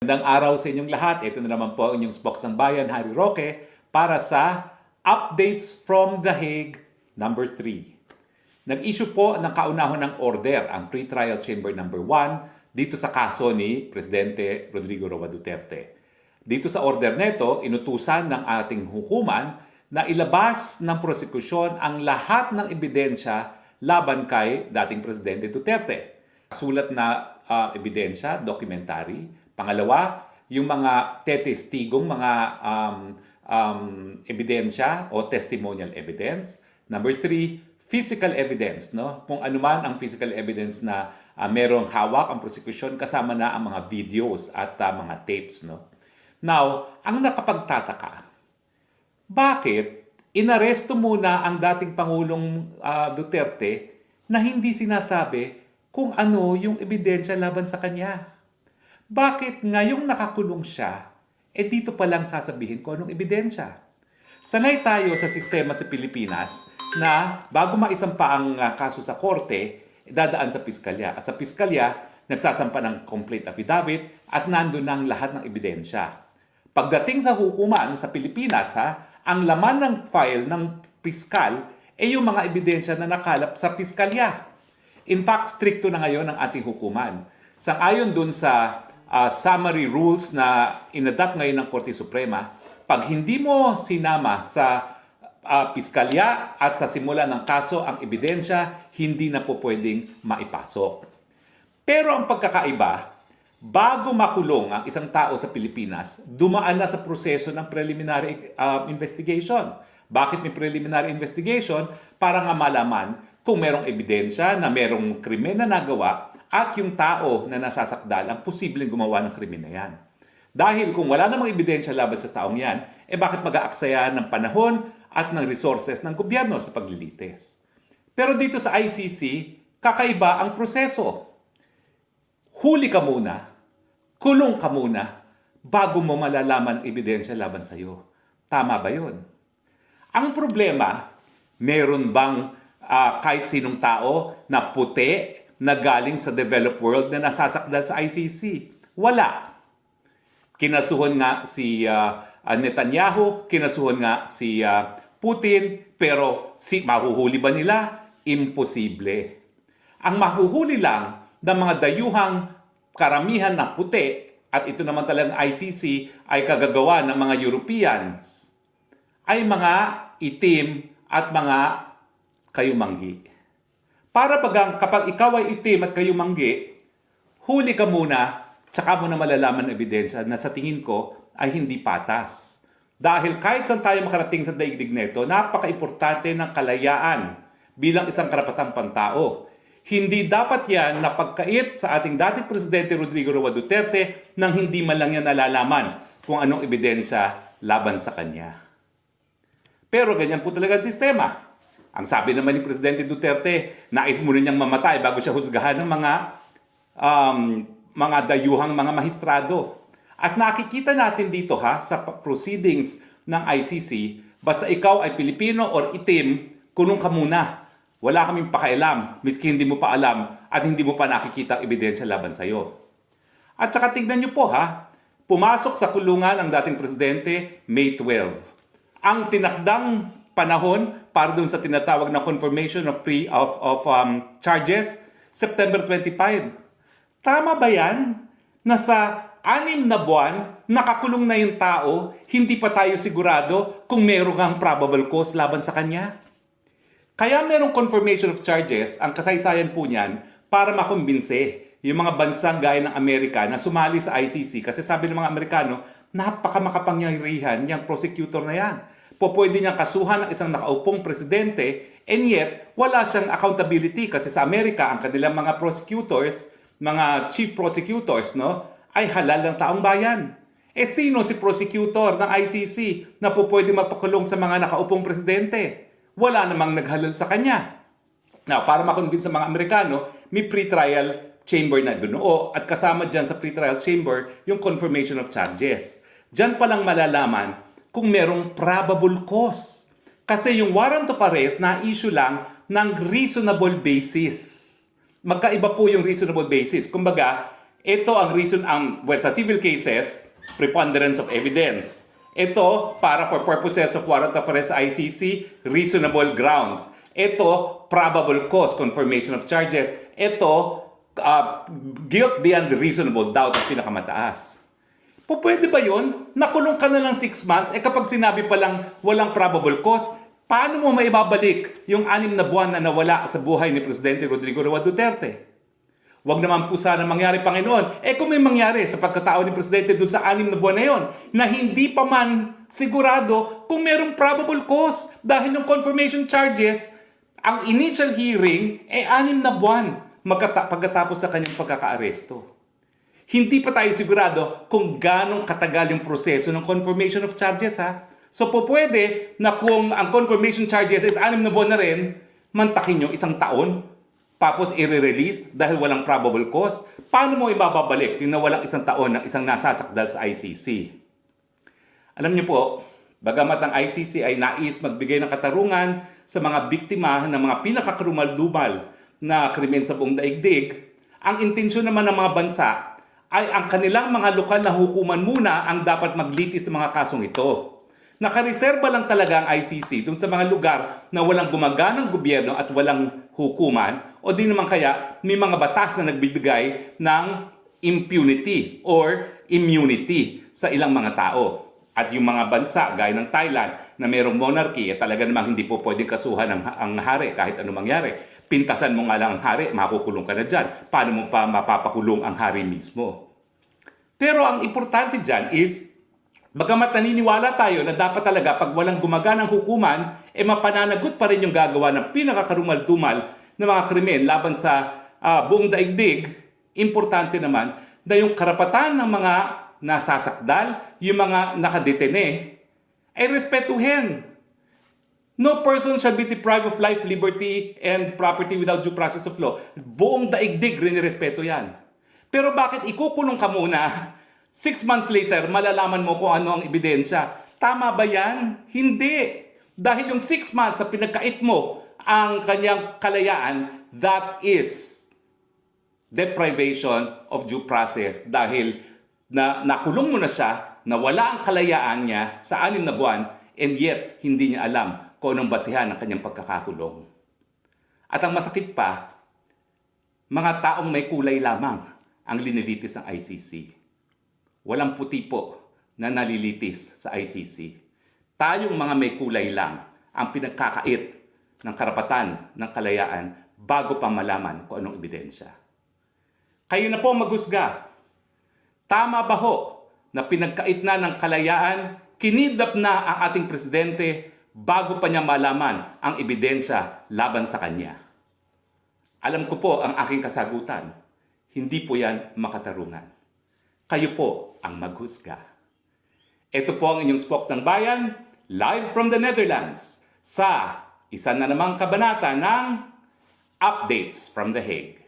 Magandang araw sa inyong lahat. Ito na naman po ang inyong Spokes ng Bayan, Harry Roque, para sa Updates from The Hague number 3. Nag-issue po ng kaunahon ng order ang Pre-Trial Chamber number 1 dito sa kaso ni Presidente Rodrigo Roa Duterte. Dito sa order neto, inutusan ng ating hukuman na ilabas ng prosekusyon ang lahat ng ebidensya laban kay dating Presidente Duterte. Sulat na ebidensya, documentary. Pangalawa, yung mga tetestigong mga ebidensya o testimonial evidence. Number 3, physical evidence, no? Kung ano man ang physical evidence na merong hawak ang prosecution, kasama na ang mga videos at mga tapes, no? Now, ang nakapagtataka, bakit inaresto muna ang dating Pangulong Duterte na hindi sinasabi kung ano yung ebidensya laban sa kanya? Bakit ngayong nakakulong siya, dito pa lang sasabihin ko anong ebidensya? Sanay tayo sa sistema sa Pilipinas na bago maisampa ang kaso sa korte, dadaan sa piskalya. At sa piskalya, nagsasampa ng complete affidavit at nandun ang lahat ng ebidensya. Pagdating sa hukuman sa Pilipinas, ang laman ng file ng piskal ay yung mga ebidensya na nakalap sa piskalya. In fact, stricto na ngayon ang ating hukuman. Sang-ayon dun sa summary rules na inadopt ngayon ng Korte Suprema, pag hindi mo sinama sa piskalya at sa simula ng kaso ang ebidensya, hindi na po pwedeng maipasok. Pero ang pagkakaiba, bago makulong ang isang tao sa Pilipinas, dumaan na sa proseso ng preliminary investigation. Bakit may preliminary investigation? Para nga malaman kung merong ebidensya na merong krimen na nagawa at yung tao na nasasakdal ang posibleng gumawa ng krimen na yan. Dahil kung wala namang ebidensya laban sa taong yan, bakit mag-aaksaya ng panahon at ng resources ng gobyerno sa paglilitis? Pero dito sa ICC, kakaiba ang proseso. Huli ka muna, kulong ka muna, bago mo malalaman ang ebidensya laban sa iyo. Tama ba yun? Ang problema, meron bang kahit sinong tao na puti na galing sa developed world na nasasakdal sa ICC? Wala. Kinasuhan nga si Netanyahu, kinasuhan nga si Putin, pero mahuhuli ba nila? Imposible. Ang mahuhuli lang ng mga dayuhang karamihan na puti, at ito naman talagang ICC ay kagagawa ng mga Europeans, ay mga itim at mga kayumanggi. Para bagang kapag ikaw ay itim at kayumanggi, huli ka muna, tsaka mo na malalaman ang ebidensya na sa tingin ko ay hindi patas. Dahil kahit saan tayo makarating sa daigdig neto, napaka-importante ng kalayaan bilang isang karapatang pantao. Hindi dapat yan napagkait sa ating dating Presidente Rodrigo Roa Duterte nang hindi man lang yan nalalaman kung anong ebidensya laban sa kanya. Pero ganyan po talaga ang sistema. Ang sabi naman ni Presidente Duterte, nais muna niyang mamatay bago siya husgahan ng mga dayuhang mga mahistrado. At nakikita natin dito sa proceedings ng ICC, basta ikaw ay Pilipino or itim, kulong ka muna. Wala kaming pakialam, miski hindi mo pa alam at hindi mo pa nakikita ang ebidensya laban sa iyo. At saka tignan niyo po pumasok sa kulungan ang dating Presidente May 12. Ang tinakdang panahon para dun sa tinatawag na confirmation of charges, September 25. Tama ba yan? Na sa 6 na buwan, nakakulong na yung tao, hindi pa tayo sigurado kung meron kang probable cause laban sa kanya? Kaya merong confirmation of charges, ang kasaysayan po niyan, para makumbinse yung mga bansang gaya ng Amerika na sumali sa ICC. Kasi sabi ng mga Amerikano, napakamakapangyarihan yung prosecutor na yan. Pwede niyang kasuhan ng isang nakaupong presidente, and yet, wala siyang accountability kasi sa Amerika, ang kanilang mga prosecutors, mga chief prosecutors, ay halal ng taong bayan. Sino si prosecutor ng ICC na pwede mapakulong sa mga nakaupong presidente? Wala namang naghalal sa kanya. Now, para makonvince sa mga Amerikano, may pre-trial chamber na binuo at kasama dyan sa pre-trial chamber yung confirmation of charges. Dyan palang malalaman kung merong probable cause. Kasi yung warrant of arrest na-issue lang ng reasonable basis. Magkaiba po yung reasonable basis. Kumbaga, Ito ang reason, sa civil cases, preponderance of evidence. Ito, para for purposes of warrant of arrest sa ICC, reasonable grounds. Ito, probable cause, confirmation of charges. Ito, guilt beyond reasonable doubt ang pinakamataas. Pwede ba yun? Nakulong ka na lang 6 months, kapag sinabi pa lang walang probable cause, paano mo maibabalik yung 6 na buwan na nawala sa buhay ni Presidente Rodrigo Roa Duterte? Huwag naman po sana mangyari, Panginoon. Kung may mangyari sa pagkatao ni Presidente doon sa 6 na buwan na yon, na hindi pa man sigurado kung merong probable cause dahil yung confirmation charges, ang initial hearing 6 na buwan pagkatapos sa kanyang pagkakaaresto. Hindi pa tayo sigurado kung ganong katagal yung proseso ng confirmation of charges, ha? So pwede na kung ang confirmation charges is 6 na buwan na rin, mantakin nyo 1 taon, tapos i-release dahil walang probable cause. Paano mo ibababalik yung nawalang 1 taon ng isang nasasakdal sa ICC? Alam niyo po, bagamat ang ICC ay nais magbigay ng katarungan sa mga biktima ng mga pinakakrumal-dumal na krimen sa buong daigdig, ang intensyon naman ng mga bansa ay ang kanilang mga lokal na hukuman muna ang dapat maglitis ng mga kasong ito. Nakareserba lang talaga ang ICC dun sa mga lugar na walang gumaganang gobyerno at walang hukuman, o di naman kaya may mga batas na nagbibigay ng impunity or immunity sa ilang mga tao. At yung mga bansa gaya ng Thailand na mayroong monarchy, talaga namang hindi po pwedeng kasuhan ang hari kahit ano mangyari. Pintasan mo nga lang ang hari, makukulong ka na dyan. Paano mo pa mapapakulong ang hari mismo? Pero ang importante dyan is, bagamat naniniwala tayo na dapat talaga pag walang gumaganang hukuman, mapananagot pa rin yung gagawa ng pinakakarumal-dumal na mga krimen laban sa buong daigdig, importante naman na yung karapatan ng mga nasasakdal, yung mga nakadetene, ay respetuhin. No person shall be deprived of life, liberty, and property without due process of law. Buong daigdig rin respeto yan. Pero bakit ikukulong ka muna? 6 months later, malalaman mo kung ano ang ebidensya. Tama ba yan? Hindi. Dahil yung 6 months sa pinagkait mo ang kanyang kalayaan, that is deprivation of due process. Dahil nakulong mo na siya, nawala ang kalayaan niya sa 6 na buwan, and yet hindi niya alam kung anong basihan ng kanyang pagkakakulong. At ang masakit pa, mga taong may kulay lamang ang linilitis ng ICC. Walang puti po na nalilitis sa ICC. Tayong mga may kulay lang ang pinagkakait ng karapatan ng kalayaan bago pa malaman kung anong ebidensya. Kayo na po maghusga. Tama ba ho na pinagkait na ng kalayaan, kinidnap na ang ating presidente bago pa niya malaman ang ebidensya laban sa kanya? Alam ko po ang aking kasagutan. Hindi po yan makatarungan. Kayo po ang maghusga. Ito po ang inyong Spokesang Bayan, live from the Netherlands, sa isa na namang kabanata ng Updates from The Hague.